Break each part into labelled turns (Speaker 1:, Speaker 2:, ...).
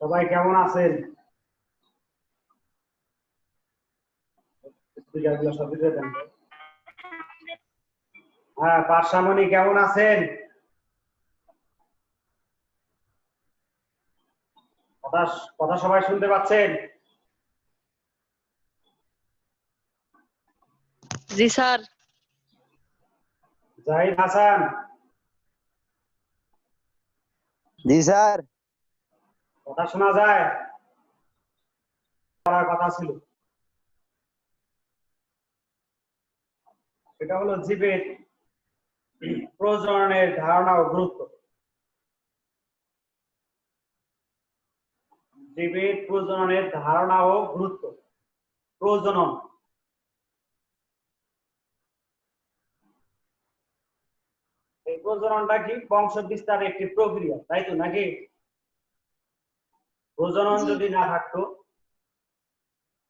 Speaker 1: সবাই কেমন আছেন? স্পিকারগুলো সব দিতে দেন। হ্যাঁ, পার্সামণি কেমন আছেন? কথা কথা সবাই শুনতে পাচ্ছেন?
Speaker 2: জি স্যার।
Speaker 1: জাহিদ হাসান।
Speaker 3: জি স্যার।
Speaker 1: কথা শোনা যায়? কথা ছিল সেটা হলো জীবের প্রজননের ধারণা ও গুরুত্ব। জীবের প্রজননের ধারণা ও গুরুত্ব। প্রজনন এই প্রজননটা কি? বংশ বিস্তারের একটি প্রক্রিয়া, তাই তো নাকি? প্রজনন যদি না থাকতো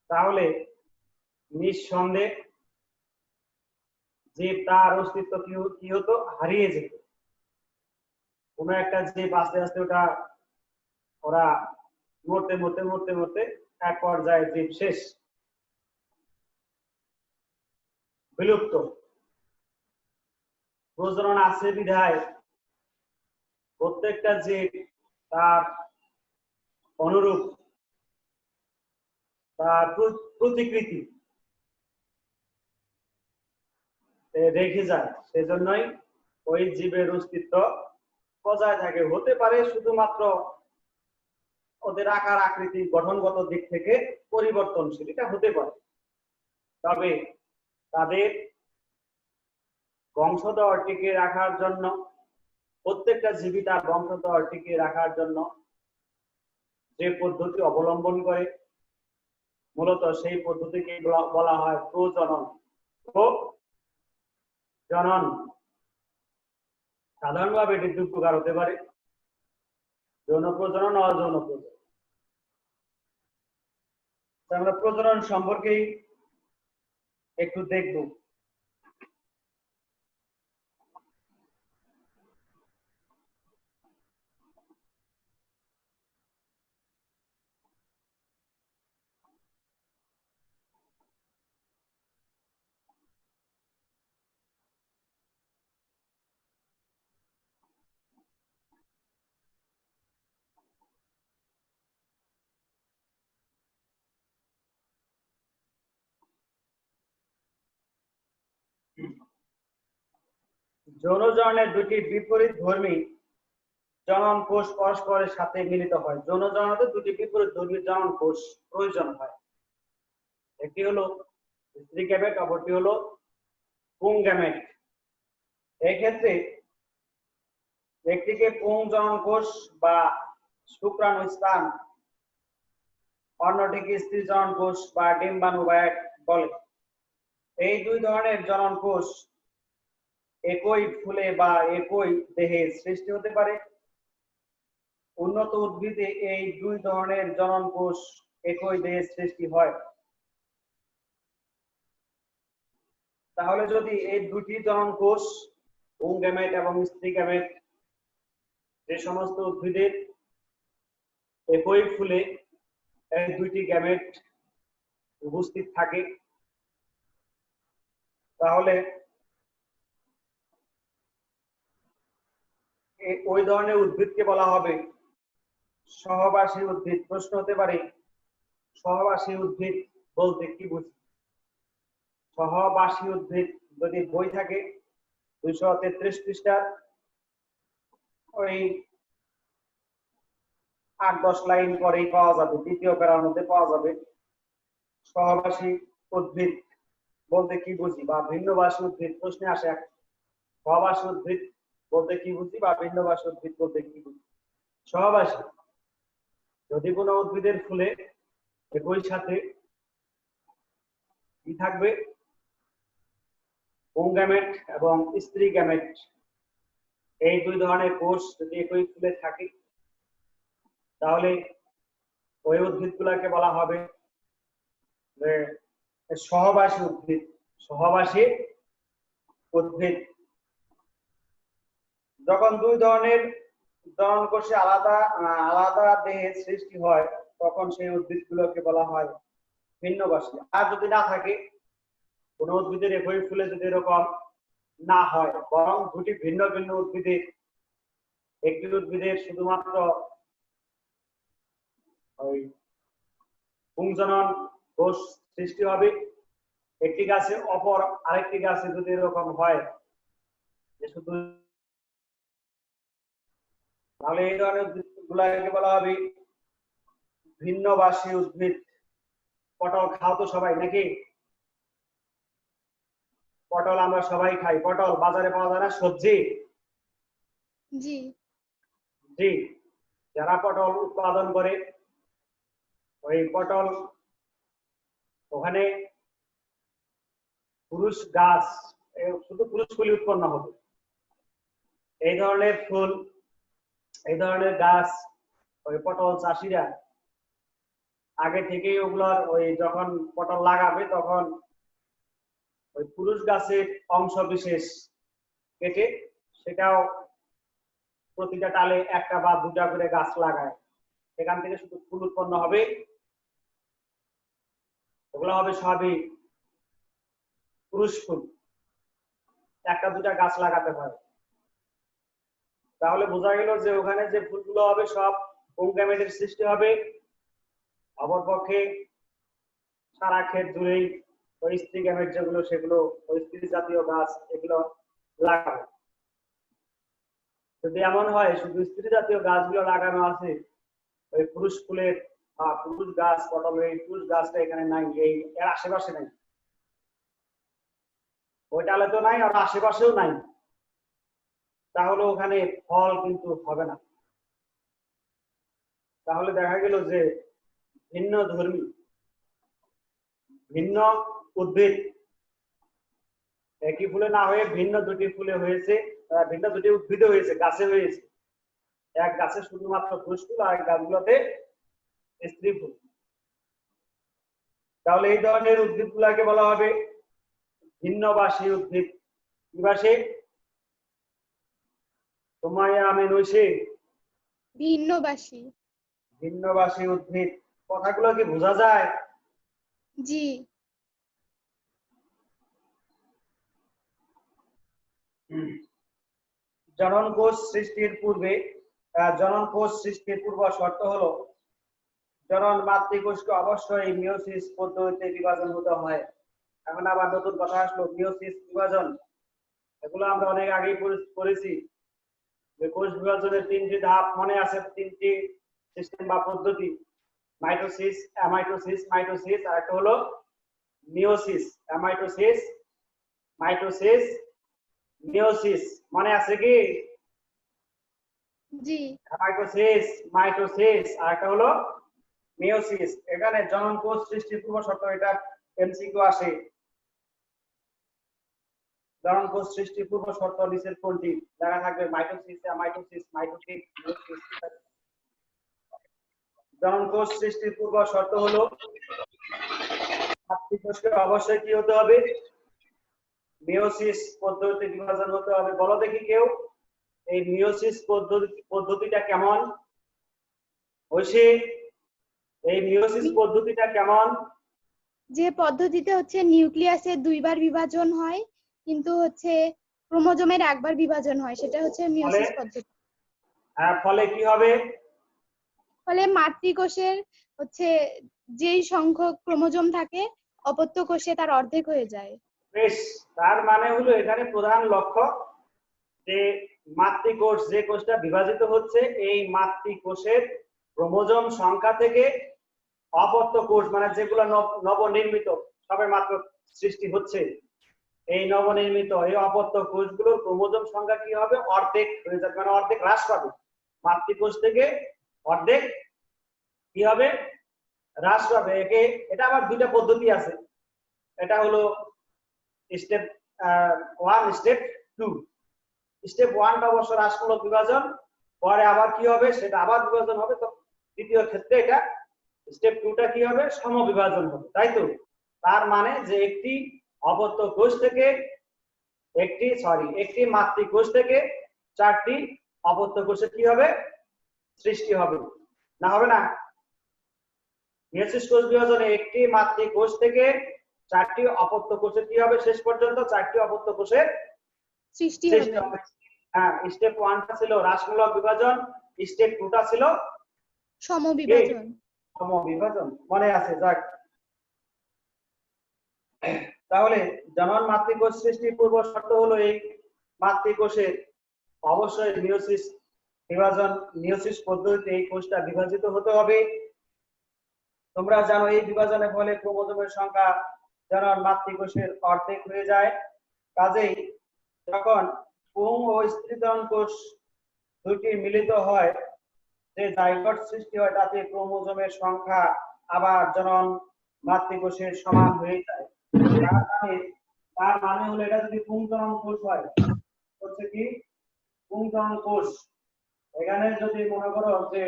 Speaker 1: তাহলে নিঃসন্দেহে জীব তার অস্তিত্ব কি হতো? হারিয়ে যেত। কোনো একটা জীব আস্তে আস্তে ওরা মরতে মরতে মরতে মরতে এক পর্যায়ে জীব শেষ, বিলুপ্ত। প্রজনন আছে বিধায় প্রত্যেকটা জীব তার অনুরূপ তার প্রতিকৃতি রেখে যায়, সেজন্যই ওই জীবের অস্তিত্ব বজায় থাকে। হতে পারে শুধুমাত্র ওদের আকার আকৃতি গঠনগত দিক থেকে পরিবর্তনশীল, এটা হতে পারে, তবে তাদের বংশধর টিকে রাখার জন্য, প্রত্যেকটা জীবী তার বংশধর টিকে রাখার জন্য যে পদ্ধতি অবলম্বন করে মূলত সেই পদ্ধতিকে বলা হয় প্রজনন ও জনন। সাধারণভাবে এটি দুই প্রকার হতে পারে, যৌন প্রজনন ও অযৌন প্রজনন। আমরা প্রজনন সম্পর্কেই একটু দেখব। যৌনজননের দুটি বিপরীত ধর্মী জনন কোষ পরস্পরের সাথে মিলিত হয়। যৌনজননে দুটি বিপরীত ধর্মী জনন কোষ প্রয়োজন হয়। একটি হলো স্ত্রী গ্যামেট, অপরটি হলো পুং গ্যামেট। এই ক্ষেত্রে একটিকে পুং জনন কোষ বা শুক্রাণু স্থান, অন্যটিকে স্ত্রী জনন কোষ বা ডিম্বাণু বলে। এই দুই ধরনের জনন কোষ একই ফুলে বা একই দেহে সৃষ্টি হতে পারে। উন্নত উদ্ভিদে এই দুই ধরনের জনন কোষ একই দেহে সৃষ্টি হয়। তাহলে যদি এই দুটি জনন কোষ পুং গ্যামেট এবং স্ত্রী গ্যামেট যে সমস্ত উদ্ভিদের একই ফুলে এই দুইটি গ্যামেট উপস্থিত থাকে, তাহলে ওই ধরনের উদ্ভিদকে বলা হবে সহবাসী উদ্ভিদ। প্রশ্ন হতে পারে, সহবাসী উদ্ভিদ বলতে কি বুঝি? সহবাসী উদ্ভিদ যদি বই থাকে 233 পৃষ্ঠার ওই 8-10 লাইন পরেই পাওয়া যাবে, দ্বিতীয় প্যারার মধ্যে পাওয়া যাবে সহবাসী উদ্ভিদ বলতে কি বুঝি বা ভিন্নবাসী উদ্ভিদ। প্রশ্নে আসে সহবাসী উদ্ভিদ বলতে কি বুঝি বা ভিন্নবাসী উদ্ভিদ বলতে কি বুঝি। সহবাসী যদি কোনো উদ্ভিদের ফুলে একই সাথে কি থাকবে? পুং গ্যামেট এবং স্ত্রী গ্যামেট, এই দুই ধরনের কোষ যদি একই ফুলে থাকে তাহলে ওই উদ্ভিদগুলোকে বলা হবে যে সহবাসী উদ্ভিদ। সহবাসী উদ্ভিদ। যখন দুই ধরনের জনন কোষে আলাদা আলাদা দেহের সৃষ্টি হয় তখন সেই উদ্ভিদগুলোকে বলা হয় ভিন্নবাসী। আর যদি না থাকে, কোন উদ্ভিদের একই ফুলে যদি এরকম না হয়, বরং দুটি ভিন্ন ভিন্ন উদ্ভিদের, একটি উদ্ভিদের শুধুমাত্র ওই পুংজনন কোষ সৃষ্টি হবে, একটি গাছে অপর আরেকটি গাছে যদি এরকম হয় যে শুধু, তাহলে এই ধরনের উদ্ভিদগুলোকে বলা হবে ভিন্নবাসী উদ্ভিদ। পটল খাও তো সবাই নাকি? পটল আমরা সবাই খাই। পটল বাজারে পাওয়া যায় না, সবজি।
Speaker 2: জি
Speaker 1: জি, যারা পটল উৎপাদন করে, ওই পটল ওখানে পুরুষ গাছ, শুধু পুরুষ ফুল উৎপন্ন হবে। এই ধরনের ফুল, এই ধরনের গাছ ওই পটল চাষিরা আগে থেকেই ওগুলার ওই যখন পটল লাগাবে তখন ওই পুরুষ গাছের অংশ বিশেষ কেটে সেটাও প্রতিটা টালে একটা বা দুটা করে গাছ লাগায়, সেখান থেকে শুধু ফুল উৎপন্ন হবে। ওগুলো হবে সবই পুরুষ ফুল, একটা দুটা গাছ লাগাতে হয়। তাহলে বোঝা গেল যে ওখানে যে ফুলগুলো হবে সব পুংগ্যামেটের সৃষ্টি হবে। অপরপক্ষে সারা ক্ষেত জুড়েই ওই স্ত্রী গ্যামেট যেগুলো, সেগুলো ওই স্ত্রী জাতীয় গাছ এগুলো লাগাবে। যদি এমন হয় শুধু স্ত্রী জাতীয় গাছগুলো লাগানো আছে, ওই পুরুষ ফুলের পুরুষ গাছ পটল, এই পুরুষ গাছটা এখানে নাই, এই এর আশেপাশে নাই, ওই ডালে তো নাই আর আশেপাশেও নাই, তাহলে ওখানে ফল কিন্তু হবে না। তাহলে দেখা গেল যে ভিন্ন ধর্মী ভিন্ন উদ্ভিদ একই ফুলে না হয়ে ভিন্ন দুটি ফুলে হয়েছে, ভিন্ন দুটি উদ্ভিদে হয়েছে, গাছে হয়েছে। এক গাছে শুধুমাত্র পুরুষ ফুল আর এক গাছগুলোতে স্ত্রী ফুল। তাহলে এই ধরনের উদ্ভিদ গুলাকে বলা হবে ভিন্নবাসী উদ্ভিদ। কি বাসী? তোমায় আমি নইছে
Speaker 2: ভিন্নবাসী।
Speaker 1: ভিন্নবাসী উদ্ভিদ। কথাগুলো কি বোঝা যায়?
Speaker 2: জি
Speaker 1: জনন কোষ সৃষ্টির পূর্বে, জনন কোষ সৃষ্টির পূর্ব শর্ত হলো জনন মাতৃকোষকে অবশ্যই মিওসিস পদ্ধতিতে বিভাজন হতে হয়। এখন আবার নতুন কথা আসলো, মিওসিস বিভাজন। এগুলো আমরা অনেক আগেই পড়েছি যে কোষ বিভাজনের তিনটি ধাপ মনে আছে, তিনটি সিস্টেম বা পদ্ধতি, মাইটোসিস, অ্যামাইটোসিস, মাইটোসিস, আর একটা হলো মিওসিস। অ্যামাইটোসিস, মাইটোসিস, মিওসিস, মনে আছে কি?
Speaker 2: জি
Speaker 1: অ্যামাইটোসিস, মাইটোসিস, আর একটা হলো মিওসিস। এখানে জনন কোষ সৃষ্টির পূর্ব শর্ত, এটা এমসিকিউ আসে। জনন কোষ সৃষ্টির পূর্ব শর্ত নিচের কোনটি? দেখা থাকবে মাইটোসিস, অ্যামাইটোসিস, মাইটোসিস, মিওসিস। জনন কোষ সৃষ্টির পূর্ব শর্ত হলো মাতৃকোষকে অবশ্যই কি হতে হবে? মিওসিস পদ্ধতিতে বিভাজন হতে হবে। বলো দেখি কেউ, এই মিওসিস পদ্ধতিটা কেমন? ঐশী, এই মিওসিস পদ্ধতিটা কেমন?
Speaker 2: যে পদ্ধতিতে হচ্ছে নিউক্লিয়াসের দুইবার বিভাজন হয় কিন্তু হচ্ছে ক্রোমোজোমের একবার বিভাজন হয়, সেটা হচ্ছে মিওসিস পদ্ধতি।
Speaker 1: হ্যাঁ, ফলে কি হবে?
Speaker 2: ফলে মাতৃকোষের হচ্ছে যেই সংখ্যক ক্রোমোজোম থাকে অপত্য কোষে তার অর্ধেক হয়ে যায়।
Speaker 1: বেশ, তার মানে হলো এখানে প্রধান লক্ষ্য যে মাতৃকোষ, যে কোষটা বিভাজিত হচ্ছে, এই মাতৃকোষের ক্রোমোজোম সংখ্যা থেকে অপত্য কোষ, মানে যেগুলো নবনির্মিত সবে মাত্র সৃষ্টি হচ্ছে, এই নবনির্মিত এই অপত্য কোষগুলোর ক্রোমোজোম সংখ্যা কি হবে? অর্ধেক হয়ে যাবে, মানে অর্ধেক হ্রাস পাবে। মাতৃকোষ থেকে অর্ধেক কি হবে? হ্রাস পাবে। এটা আবার দুইটা পদ্ধতি আছে, এটা হলো স্টেপ 1, স্টেপ 2। স্টেপ 1টা অবশ্য হ্রাসমূলক বিভাজন, পরে আবার কি হবে? সেটা আবার বিভাজন হবে। তো দ্বিতীয় ক্ষেত্রে এটা স্টেপ 2টা কি হবে? সমবিভাজন হবে, তাই তো? তার মানে যে একটি অপত্য কোষ থেকে একটি মাতৃকোষ থেকে 4টি অপত্য কোষের কি হবে সৃষ্টি হবে না হবে না মিয়োসিস কোষ বিভাজনে একটি মাতৃকোষ থেকে 4টি অপত্য কোষের কি হবে শেষ পর্যন্ত 4টি অপত্য কোষের
Speaker 2: সৃষ্টি
Speaker 1: সৃষ্টি
Speaker 2: হবে।
Speaker 1: হবে হ্যাঁ স্টেপ 1টা ছিল হ্রাসমূলক বিভাজন স্টেপ 2টা ছিল
Speaker 2: সমবিভাজন।
Speaker 1: সমবিভাজন মনে আছে যাক তাহলে জনন মাতৃকোষ সৃষ্টির পূর্ব শর্ত হলো এই মাতৃকোষের অবশ্যই মিয়োসিস বিভাজন মিয়োসিস পদ্ধতিতে এই কোষটা বিভাজিত হতে হবে তোমরা জানো এই বিভাজনের ফলে ক্রোমোজোমের সংখ্যা জনন মাতৃকোষের অর্ধেক হয়ে যায় কাজেই যখন পুং ও স্ত্রীতরণ কোষ দুটি মিলিত হয় যে জাইগোট সৃষ্টি হয় তাতে ক্রোমোজোমের সংখ্যা আবার জনন মাতৃকোষের সমান হয়ে যায় তার মানে হলো এটা যদি পুংজনন কোষ হয় হচ্ছে কি পুংজনন কোষ এখানে যদি মনে করো যে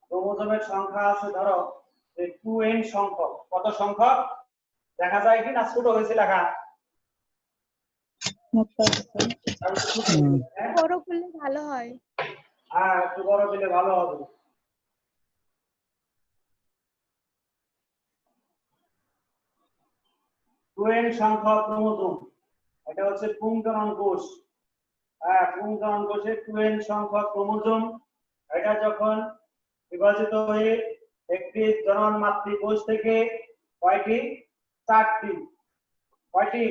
Speaker 1: ক্রোমোজোমের সংখ্যা আছে ধরো যে 2n সংখ্যক কত সংখ্যক দেখা যায় কি না ছোট হয়েছে লেখা
Speaker 2: বড় করলে ভালো হয়।
Speaker 1: হ্যাঁ একটু বড় দিলে ভালো হবে 2n সংখ্যক ক্রোমোজোম এটা হচ্ছে পুংজনন কোষ হ্যাঁ পুংজনন কোষে 2n সংখ্যক ক্রোমোজোম এটা যখন বিভাজিত হয়ে একটি জনন মাতৃকোষ থেকে কয়টি 4টি কয়টি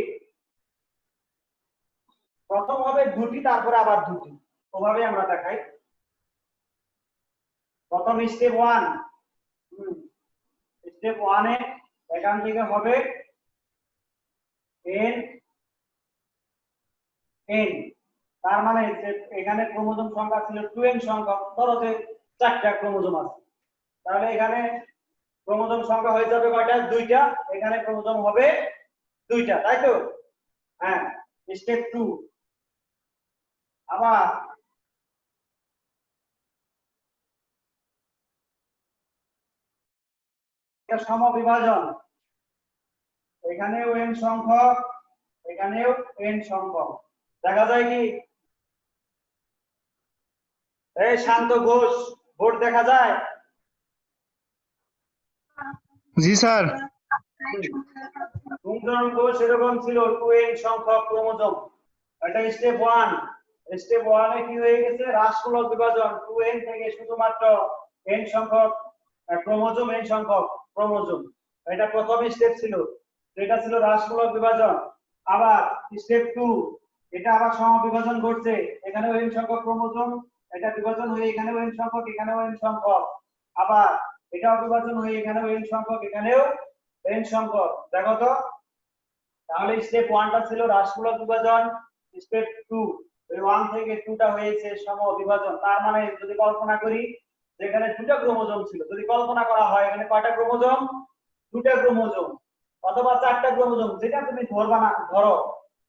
Speaker 1: প্রথম হবে 2টি তারপরে আবার 2টি ওভাবে আমরা দেখাই প্রথম স্টেপ 1 স্টেপ 1 এ এখান থেকে হবে n n তার মানে যে এখানে ক্রোমোজোম সংখ্যা ছিল 2n সংখ্যক ধরো যে 4টা ক্রোমোজোম আছে তাহলে এখানে ক্রোমোজোম সংখ্যা হয়ে যাবে কয়টা 2টা এখানে ক্রোমোজোম হবে 2টা তাই তো হ্যাঁ স্টেপ 2 আবার এটা সমবিভাজন এখানেও n সংখ্যক এখানেও n সংখ্যক দেখা যায় কি এই শান্ত ঘোষ বোর্ড দেখা যায়
Speaker 4: জি স্যার
Speaker 1: পুংজনন কোষ এরকম ছিল 2n সংখ্যক ক্রোমোজোম এটা স্টেপ 1 স্টেপ 1 এ কি হয়ে গেছে হ্রাসমূলক বিভাজন 2n থেকে শুধুমাত্র n সংখ্যক ক্রোমোজোম n সংখ্যক ক্রোমোজোম এটা প্রথম স্টেপ ছিল যেটা ছিল হ্রাসমূলক বিভাজন আবার স্টেপ 2 এটা আবার সমবিভাজন ঘটছে এখানেও n সংখ্যক ক্রোমোজোম এটা বিভাজন হয়ে এখানেও n সংখ্যক এখানেও n সংখ্যক আবার এটাও বিভাজন হয়ে এখানেও n সংখ্যক এখানেও n সংখ্যক দেখো তো তাহলে স্টেপ 1টা ছিল হ্রাসমূলক বিভাজন স্টেপ 2 এই 1 থেকে 2টা হয়েছে সমবিভাজন তার মানে যদি কল্পনা করি যেখানে 2টা ক্রোমোজোম ছিল যদি কল্পনা করা হয় এখানে কয়টা ক্রোমোজোম 2টা ক্রোমোজোম অথবা 4টা ক্রোমোজোম যেটা তুমি ধরবা না ধরো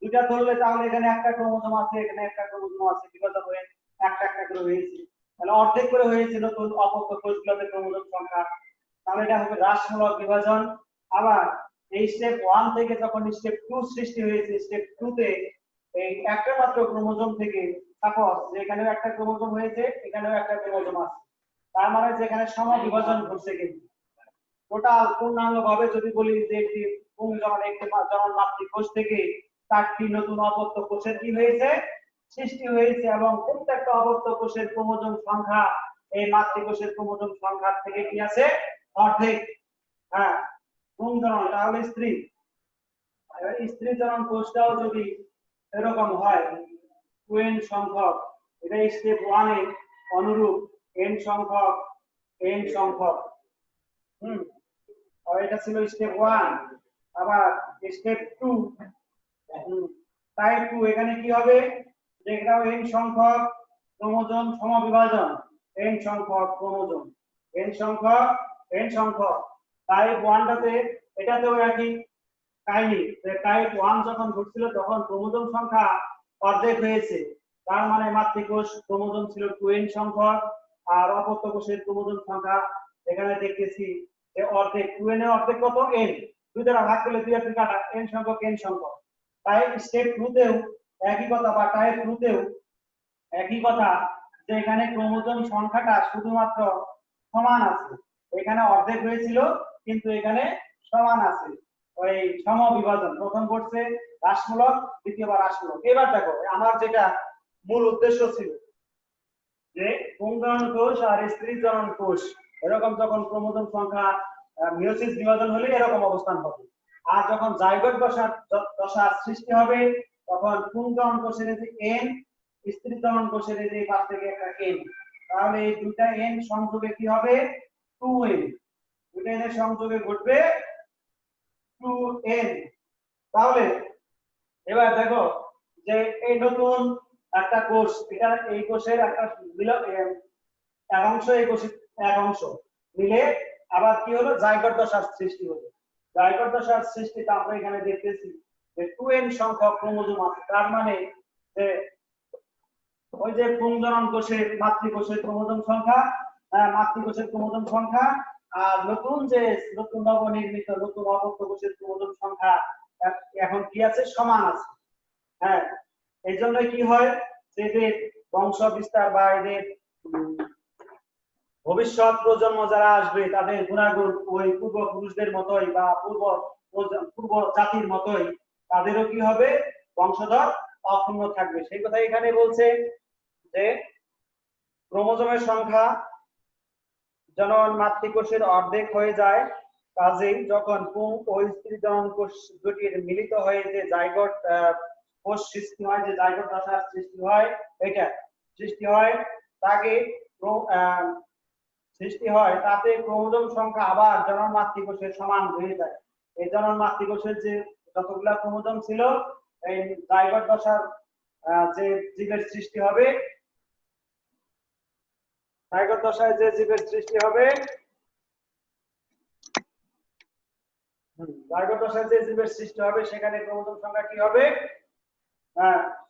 Speaker 1: 2টা ধরলে তাহলে এখানে একটা ক্রোমোজোম আছে এখানে একটা ক্রোমোজোম আছে বিভাজন হয়ে একটা একটা করে হয়েছে তাহলে অর্ধেক করে হয়েছিল তো অপত্য কোষগুলোতে ক্রোমোজোম সংখ্যা তাহলে এটা হবে হ্রাসমূলক বিভাজন আবার এই স্টেপ 1 থেকে যখন স্টেপ 2 সৃষ্টি হয়েছে স্টেপ 2 তে এই একটা মাত্র ক্রোমোজোম থেকে সাপোজ যেখানেও একটা ক্রোমোজোম হয়েছে এখানেও একটা ক্রোমোজোম আছে তার মানে যেখানে সমবিভাজন ঘটছে কিন্তু টোটাল পূর্ণাঙ্গভাবে যদি বলি যে একটি পুংজনন একটি জনন মাতৃকোষ থেকে 4টি নতুন অপত্য কোষের কি হয়েছে সৃষ্টি হয়েছে এবং প্রত্যেকটা অপত্য কোষের ক্রোমোজোম সংখ্যা এই মাতৃকোষের ক্রোমোজোম সংখ্যা থেকে কি আছে অর্ধেক হ্যাঁ পুংজনন তাহলে স্ত্রী স্ত্রী জনন কোষটাও যদি এরকম হয় 2n সংখ্যক এটা স্টেপ 1 এ অনুরূপ n সংখ্যক আর এটা ছিল স্টেপ 1 আবার স্টেপ 2 টাইপ 2 এখানে কি হবে যেটাও n সংখ্যক ক্রোমোজোম সমবিভাজন n সংখ্যক ক্রোমোজোম n সংখ্যক টাইপ 1টাতে এটাতেও একই কাহিনী টাইপ 1 যখন ঘটছিল তখন ক্রোমোজোম সংখ্যা অর্ধেক হয়েছে তার মানে মাতৃকোষ ক্রোমোজোম ছিল 2n সংখ্যক আর অপত্য কোষের ক্রোমোজোম সংখ্যা এখানে দেখতেছি যে অর্ধেক 2n এর অর্ধেক কত n দুই দ্বারা ভাগ করলে 2 আর 2 কাটা n সংখ্যক তাই স্টেপ 2 তেও একই কথা বা টাইপ 2 তেও একই কথা, যে এখানে ক্রোমোজোম সংখ্যাটা শুধুমাত্র সমান আছে, এখানে অর্ধেক হয়েছিল কিন্তু এখানে সমান আছে, ওই সমবিভাজন। প্রথম করছে হ্রাসমূলক, দ্বিতীয়বার হ্রাসমূলক। এবার দেখো আমার যেটা মূল উদ্দেশ্য ছিল যে পুংজনন কোষ আর স্ত্রী জনন কোষ এরকম যখন ক্রোমোজোম সংখ্যা মিয়োসিস বিভাজন হলে এরকম অবস্থান হবে, আর যখন জাইগোট দশার সৃষ্টি হবে তখন পুংজনন কোষের যে এন, স্ত্রী জনন কোষের যে পাশ থেকে একটা এন, তাহলে এই দুইটা এন সংযোগে কি হবে 2n, দুইটা এন এর সংযোগে ঘটবে 2n। তাহলে এবার দেখো যে এই নতুন একটা কোষ, এটা এই কোষের একটা এক অংশ, এই কোষের এক অংশ মিলে আবার কি হলো জাইগোট দশার সৃষ্টি হলো। জাইগোট দশার সৃষ্টিতে আমরা এখানে দেখতেছি যে 2n সংখ্যক ক্রোমোজোম আছে, তার মানে যে ওই যে পুংজনন কোষের মাতৃকোষের ক্রোমোজোম সংখ্যা, মাতৃকোষের ক্রোমোজোম সংখ্যা আর নতুন যে নতুন নবনির্মিত নতুন অবক্ত কোষের ক্রোমোজোম সংখ্যা এখন কি আছে, সমান আছে। হ্যাঁ, এই জন্য কি হয় যে এদের বংশ বিস্তার বা এদের ভবিষ্যৎ প্রজন্ম যারা আসবে তাদের গুণাগুণ ওই পূর্বপুরুষদের মতোই বা পূর্ব জাতির মতোই তাদেরও কি হবে, বংশধর অক্ষুণ্ণ থাকবে। সেই কথা এখানে বলছে যে ক্রোমোজোমের সংখ্যা জনন মাতৃকোষের অর্ধেক হয়ে যায়, কাজেই যখন পুং ও স্ত্রী জনন কোষ দুটির মিলিত হয়ে যে জাইগোট কোষ সৃষ্টি হয়, যে জাইগোট দশার সৃষ্টি হয়, এটা সৃষ্টি হয় তাকে তাতে ক্রোমোজোম সংখ্যা আবার জনন মাতৃকোষের সমান হয়ে যায়। এই জনন মাতৃকোষের যে যতগুলা ক্রোমোজোম ছিল, এই জাইগোট দশার যে জীবের সৃষ্টি হবে, জাইগোট দশায় যে জীবের সৃষ্টি হবে, জাইগোট দশায় যে জীবের সৃষ্টি হবে সেখানে ক্রোমোজোম সংখ্যা কি হবে,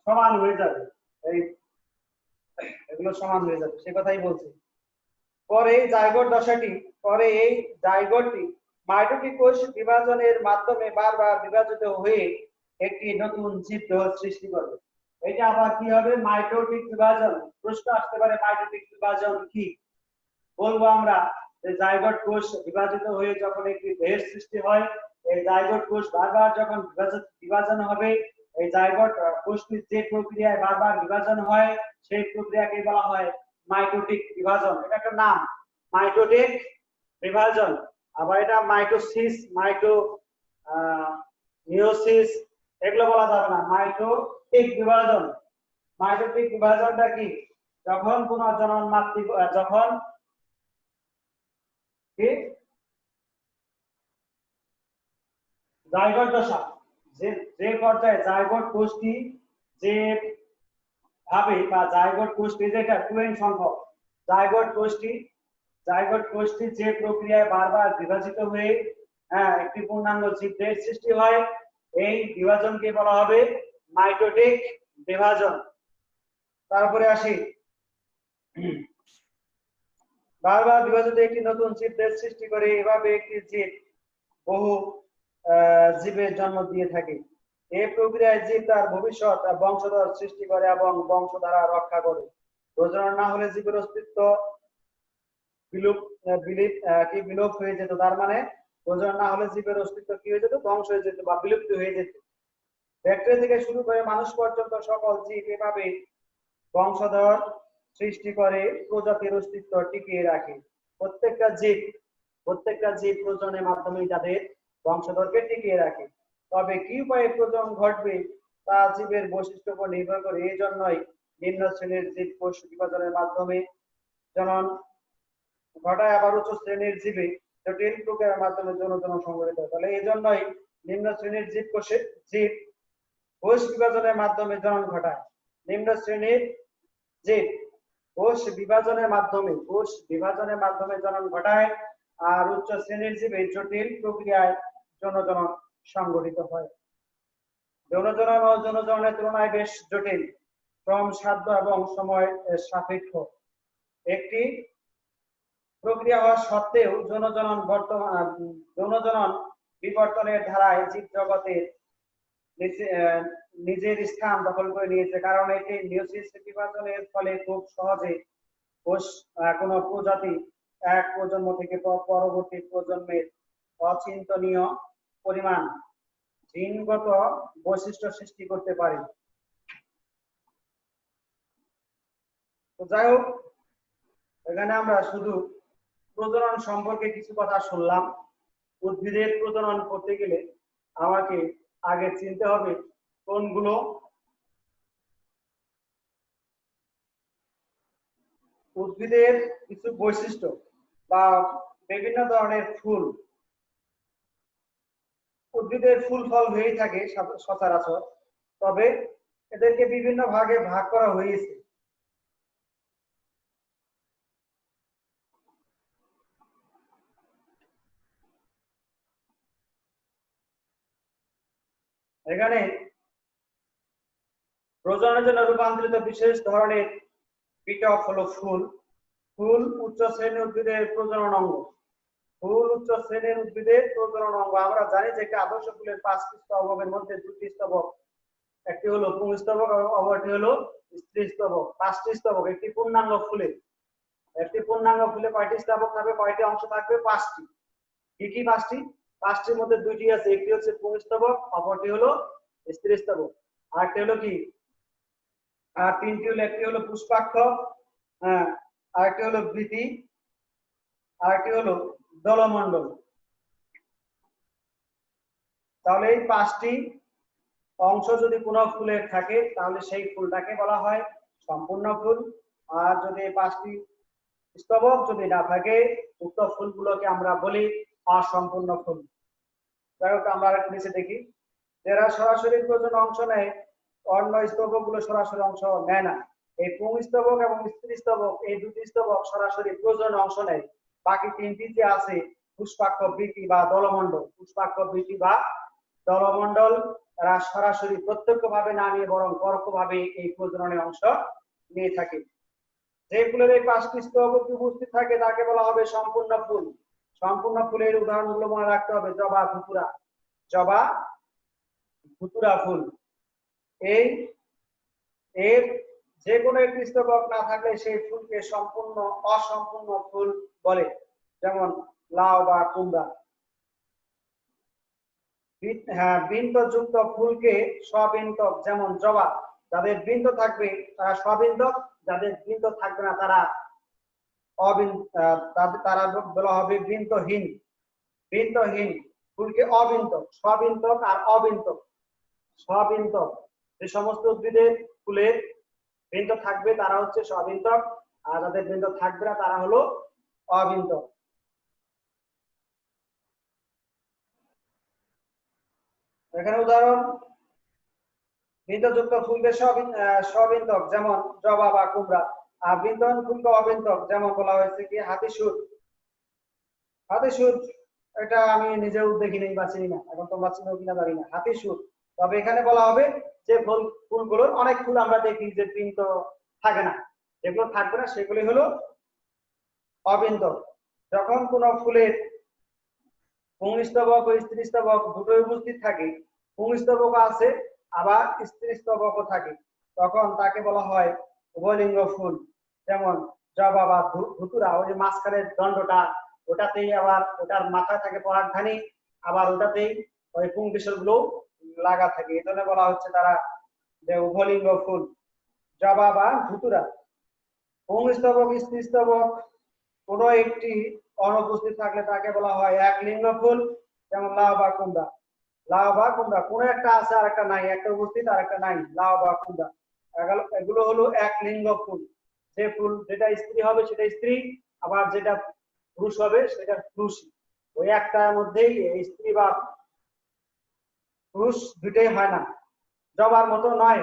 Speaker 1: সমান হয়ে যাবে। এই এগুলো সমান হয়ে যাবে, সে কথাই বলছি। পরে এই জাইগোটটি মাইটোটিক কোষ বিভাজনের মাধ্যমে বারবার বিভাজিত হয়ে একটি নতুন জীব সৃষ্টি করবে। এটা আবার কি হবে, মাইটোটিক বিভাজন। প্রশ্ন আসতে পারে মাইটোটিক বিভাজন কি, বলবো আমরা যে জাইগোট কোষ বিভাজিত হয়ে যখন একটি দেহের সৃষ্টি হয়, এই জাইগোট কোষ বারবার যখন বিভাজন হবে, এই জাইগোট কোষটির যে প্রক্রিয়ায় বারবার বিভাজন হয় সেই প্রক্রিয়াকে বলা হয় মাইটোটিক বিভাজন। এটা একটা নাম, মাইটোটিক বিভাজন। আবার এটা মাইটোসিস, মিয়োসিস এগুলো বলা যাবে না, মাইটোটিক বিভাজন। মাইটোটিক বিভাজনটা কি, যখন পুনর্জনন যখন কি জাইগোট দশা, যে পর্যায়ে জাইগোট কোষটি যে ভাবে বা জাইগোট কোষটি যেটা 2n সংখ্যক জাইগোট কোষটি যে প্রক্রিয়ায় বারবার বিভাজিত হয়ে একটি পূর্ণাঙ্গ জীবের সৃষ্টি হয়, এই বিভাজনকে বলা হবে মাইটোটিক বিভাজন। তারপরে আসি, বারবার বিভাজিত একটি নতুন জীবের সৃষ্টি করে, এভাবে একটি জীব বহু জীবের জন্ম দিয়ে থাকে। এই প্রক্রিয়ায় জীব তার ভবিষ্যৎ বংশধর সৃষ্টি করে এবং বংশধারা রক্ষা করে। প্রজনন না হলে জীবের অস্তিত্ব বিলোপ হয়ে যেত। তার মানে প্রজনন না হলে জীবের অস্তিত্ব কি হয়ে যেত, ধ্বংস হয়ে যেত বা বিলুপ্ত হয়ে যেত। ব্যাকটেরিয়া থেকে শুরু করে মানুষ পর্যন্ত সকল জীব এভাবে বংশধর সৃষ্টি করে প্রজাতির অস্তিত্ব টিকিয়ে রাখে। প্রত্যেকটা জীব প্রজননের মাধ্যমে তাদের বংশধরকে টিকিয়ে রাখে। তবে কি উপায়ে প্রজনন ঘটবে তা জীবের বৈশিষ্ট্যের উপর নির্ভর করে। এই জন্যই নিম্ন শ্রেণীর জীব কোষ বিভাজনের মাধ্যমে জনন ঘটায়, আবার উচ্চ শ্রেণীর জীবে জটিল প্রক্রিয়ার মাধ্যমে যৌন সংঘটিত হয়। তাহলে এই জন্যই নিম্ন শ্রেণীর জীব কোষ বিভাজনের মাধ্যমে জনন ঘটায়। নিম্ন শ্রেণীর জীব কোষ বিভাজনের মাধ্যমে জনন ঘটায়, আর উচ্চ শ্রেণীর জীবে জটিল প্রক্রিয়ায় যৌন সংঘটিত হয়। যৌন জননের তুলনায় বেশ জটিল, শ্রম সাধ্য এবং সময় সাপেক্ষ একটি প্রক্রিয়া হওয়া সত্ত্বেও যৌন জনন বিবর্তনের ধারায় জীব জগতের নিজের স্থান দখল করে নিয়েছে, কারণ এটি মিয়োসিস বিভাজনের ফলে খুব সহজে কোষ কোনো প্রজাতি এক প্রজন্ম থেকে পরবর্তী প্রজন্মের অচিন্তনীয় পরিমাণ জিনগত বৈশিষ্ট্য সৃষ্টি করতে পারে। তো যাই হোক, এখানে আমরা শুধু প্রজনন সম্পর্কে কিছু কথা শুনলাম। উদ্ভিদের প্রজনন করতে গেলে আমাকে আগে চিনতে হবে কোনগুলো উদ্ভিদের কিছু বৈশিষ্ট্য বা বিভিন্ন ধরনের ফুল। উদ্ভিদের ফুল ফল হয়েই থাকে সচরাচর, তবে এদেরকে বিভিন্ন ভাগে ভাগ করা হয়েছে। এখানে প্রজননের জন্য রূপান্তরিত বিশেষ ধরনের বিটক হলো ফুল। ফুল উচ্চ শ্রেণীর উদ্ভিদের প্রজনন অঙ্গ। ফুল উচ্চ শ্রেণীর উদ্ভিদের প্রজনন অঙ্গ। আমরা জানি যে একটি আদর্শ ফুলের 5টি স্তবকের মধ্যে 2টি স্তবক, একটি হলো পুংস্তবক এবং অপরটি হলো স্ত্রীস্তবক। 5টি স্তবক। একটি পূর্ণাঙ্গ ফুলে কয়টি স্তবক থাকবে, কয়টি অংশ থাকবে? 5টি। কি কি 5টি? 5টির মধ্যে 2টি আছে, একটি হচ্ছে পুংস্তবক, অপরটি হলো স্ত্রীস্তবক। আরেকটি হলো কি? আর 3টি হলো, একটি হলো পুষ্পাক্ষ, হ্যাঁ, আরেকটি হলো বৃতি, আরেকটি হলো দলমণ্ডল। তাহলে এই 5টি অংশ যদি কোনো ফুলের থাকে তাহলে সেই ফুলটাকে বলা হয় সম্পূর্ণ ফুল। আর যদি 5টি স্তবক যদি না থাকে, উক্ত ফুলগুলোকে আমরা বলি অসম্পূর্ণ ফুল। যাই হোক, আমরা আরেকটু নিচে দেখি। যারা সরাসরি প্রজনন অংশ নেয়, অন্য স্তবকগুলো সরাসরি অংশ নেয় না। এই পুংস্তবক এবং স্ত্রীস্তবক, এই 2টি স্তবক সরাসরি প্রজনন অংশ নেয়। বাকি 3টি যে আছে, পুষ্পাক্ষ, বৃতি বা দলমণ্ডল, পুষ্পাক্ষ, বৃতি বা দলমণ্ডল, এরা সরাসরি প্রত্যক্ষভাবে না নিয়ে বরং পরোক্ষভাবে এই প্রজননের অংশ নিয়ে থাকে। যে ফুলের এই 5টি স্তবক উপস্থিত থাকে তাকে বলা হবে সম্পূর্ণ ফুল। সম্পূর্ণ ফুলের উদাহরণগুলো মনে রাখতে হবে। জবা, ধুতুরা ফুল। এর যে কোনো একটি স্তবক না থাকলে সেই ফুলকে সম্পূর্ণ অসম্পূর্ণ ফুল বলে, যেমন লাউ বা কুমড়া। বৃন্তযুক্ত ফুলকে স্ববৃন্তক, যেমন জবা। যাদের বৃন্ত থাকবে তারা স্ববৃন্তক, যাদের বৃন্ত থাকবে না তারা তারা বলা হবে বৃন্তহীন। বৃন্তহীন ফুলকে অবৃন্তক। স্ববৃন্তক আর অবৃন্তক। স্ববৃন্তক যে সমস্ত উদ্ভিদের ফুলের বৃন্ত থাকবে তারা হচ্ছে স্ববৃন্তক, আর যাদের বৃন্ত থাকবে না তারা হলো অবৃন্তক। এখানে উদাহরণ, বৃন্তযুক্ত ফুলকে স্ববৃন্তক, যেমন জবা বা কুমড়া। আর বৃন্তহীন ফুলকে অবৃন্তক, যেমন বলা হয়েছে কি হাতিসুর। এটা আমি নিজেও দেখিনি বা চিনি না, এখন তোমরা চিনো কিনা জানি না, হাতিসুর। তবে এখানে বলা হবে যে ফুলগুলোর অনেক ফুল আমরা দেখি যে বৃন্ত থাকে না, যেগুলো থাকবে না সেগুলি হলো অবৃন্তক। যখন কোনো ফুলের পুংস্তবক ও স্ত্রীস্তবক দুটোই উপস্থিত থাকে, পুংস্তবক আছে আবার স্ত্রীস্তবকও থাকে, তখন তাকে বলা হয় উভয়লিঙ্গ ফুল। যেমন জবা বা ধুতুরা, ওই যে মাঝখানের দণ্ডটা, ওটাতেই আবার ওটার মাথায় থাকে পরাগধানী, আবার ওটাতেই ওই পুংকেশর গুলো লাগা থাকে, এই জন্য বলা হচ্ছে তারা যে উভয়লিঙ্গ ফুল। জবা বা ধুতুরা। পুংস্তবক, স্ত্রীস্তবক কোনো একটি অনুপস্থিত থাকলে তাকে বলা হয় এক লিঙ্গ ফুল, যেমন লাউ বা কুমড়া। কোনো একটা আছে আর একটা নাই, একটা উপস্থিত আর একটা নাই, লাউ বা কুমড়া, এগুলো হলো এক লিঙ্গ ফুল। যে ফুল যেটা স্ত্রী হবে সেটা স্ত্রী, আবার যেটা পুরুষ হবে সেটা পুরুষই। ওই একটার মধ্যেই স্ত্রী বা পুরুষ দুইটাই হয় না। জবার মতো নয়।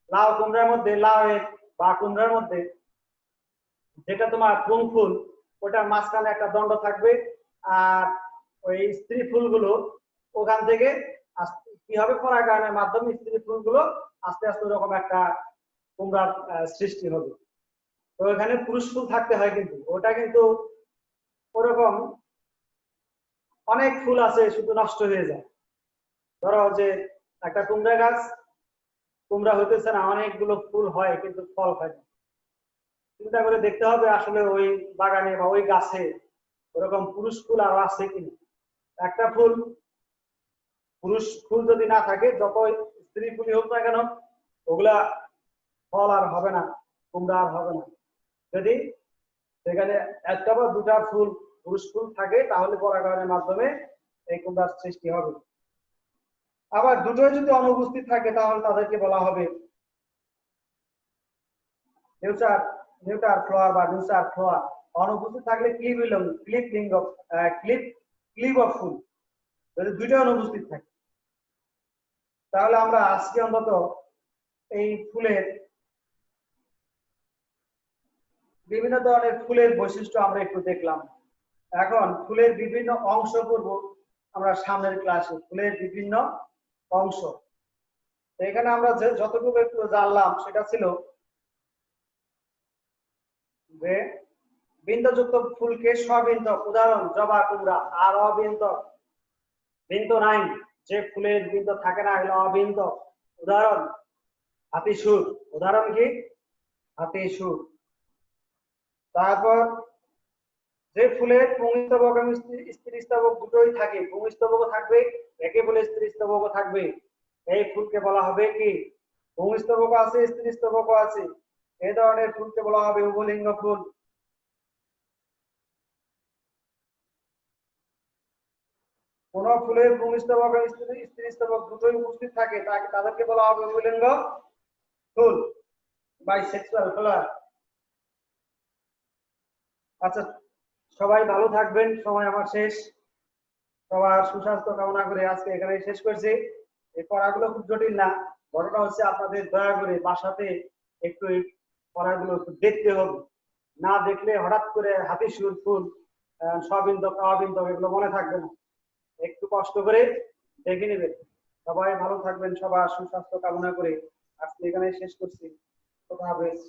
Speaker 1: লাউ কুমড়ার মধ্যে, লাউয়ের বা কুমড়ার মধ্যে যেটা তোমার পুং ফুল, ওটার মাঝখানে একটা দণ্ড থাকবে, আর ওই স্ত্রী ফুলগুলো ওখান থেকে কি হবে, পরাগায়নের মাধ্যমে স্ত্রী ফুলগুলো আস্তে আস্তে ওরকম একটা কুমড়ার সৃষ্টি হবে। তো এখানে পুরুষ ফুল থাকতে হয়, কিন্তু ওটা কিন্তু ওরকম অনেক ফুল আছে শুধু নষ্ট হয়ে যায়। ধরো যে একটা কুমড়া গাছ, কুমড়া হইতেছে না, অনেকগুলো ফুল হয় কিন্তু ফল হয় না। চিন্তা করে দেখতে হবে আসলে ওই বাগানে বা ওই গাছে ওরকম পুরুষ ফুল আরো আছে কিনা। একটা পুরুষ ফুল যদি না থাকে, যত স্ত্রী ফুলই হোক না কেন, ওগুলা ফল আর হবে না, কুমড়া আর হবে না। যদি সেখানে একটা বা দুটা ফুল পুরুষ ফুল থাকে তাহলে পরাগায়নের মাধ্যমে এই কুমড়ার সৃষ্টি হবে। আবার দুটোই যদি অনুপস্থিত থাকে তাহলে তাদেরকে বলা হবে নিউটার, নিউটার ফ্লোয়ার বা নিউটার ফ্লোয়ার। অনুপস্থিত থাকলে ক্লিপ লিঙ্গ, ক্লিপ অফ ফুল। যদি দুইটা অনুপস্থিত থাকে তাহলে আমরা আজকে অন্তত এই ফুলের বিভিন্ন ধরনের ফুলের বৈশিষ্ট্য আমরা একটু দেখলাম। এখন ফুলের বিভিন্ন অংশ করব আমরা সামনের ক্লাসে, ফুলের বিভিন্ন অংশ। এখানে আমরা যতটুকু একটু জানলাম সেটা ছিল যে বিন্দুযুক্ত ফুলকে স্ববিন্দক, উদাহরণ জবা, কুমড়া। আর অবিন্দক, বিন্দু নাই, যে ফুলের বিন্দু থাকে না এগুলো অবিন্দক। উদাহরণ হাতিসুর। উদাহরণ কি? হাতিসুর। তারপর যে ফুলের পুংস্তবক এবং স্ত্রীস্তবক দুটোই থাকে, পুংস্তবকও থাকবে একে বলে স্ত্রীস্তবকও থাকবে, এই ফুলকে বলা হবে কি? পুংস্তবকও আছে, স্ত্রীস্তবকও আছে, এই ধরনের ফুলকে বলা হবে উভলিঙ্গ ফুল। কোন ফুলের পুংস্তবক এবং স্ত্রীস্তবক দুটোই উপস্থিত থাকে তাদেরকে বলা হবে উভলিঙ্গ ফুল, বাইসেক্সুয়াল ফ্লাওয়ার। আচ্ছা, সবাই ভালো থাকবেন, সময় আমার শেষ। সবার সুস্বাস্থ্য কামনা করে আজকে এখানে শেষ করছি। এই পড়াগুলো খুব জটিল না, ঘটনা হচ্ছে আপনাদের দয়া করে বাসাতে একটু এই পড়াগুলো একটু দেখতে হবে। না দেখলে হঠাৎ করে হাতিসুর ফুল, সবিন্দক, অবিন্দক এগুলো মনে থাকবে না। একটু কষ্ট করে দেখে নেবেন। সবাই ভালো থাকবেন, সবার সুস্বাস্থ্য কামনা করে আজকে এখানে শেষ করছি। খোদা হাফেজ।